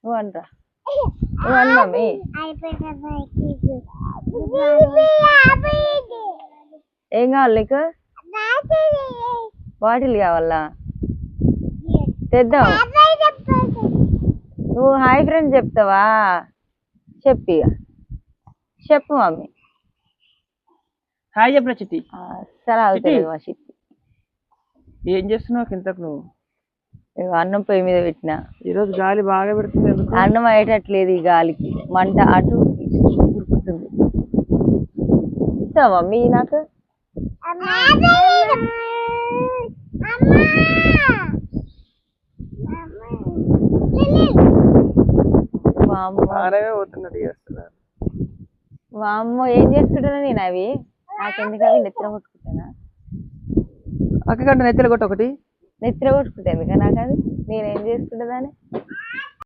నువ్వు అనరా, నువ్వు అను మమ్మీ. ఏం కావాలి నీకు? బాటిల్ కావాలా? తెద్దాం. నువ్వు హాయ్ ఫ్రెండ్స్ చెప్తావా? చెప్పి చెప్పు మమ్మీ. హాయ్ చెప్పరా చిట్టి. అస్సలు అవుతుంది మా చిట్టి. ఏం చేస్తున్నావు ఇంతకు నువ్వు? అన్నం పొయ్యి మీద పెట్టిన. ఈరోజు గాలి బాగా పెడుతుంది. అన్నం అయ్యేటట్లేదు ఈ గాలికి, మంట అటు ఉరుకుతుంది. ఇస్తావా మమ్మీ నాకు? వామ్మో ఏం చేసుకుంటున్నా నేను? అవి నాకెందుకు? అవి నెత్తిన కొట్టుకుంటానా? అక్క నెత్తిన కొట్టు ఒకటి. నెత్తిన కొట్టుకుంటా ఎందుక నాకు? అది నేనేం చేసుకుంటుందని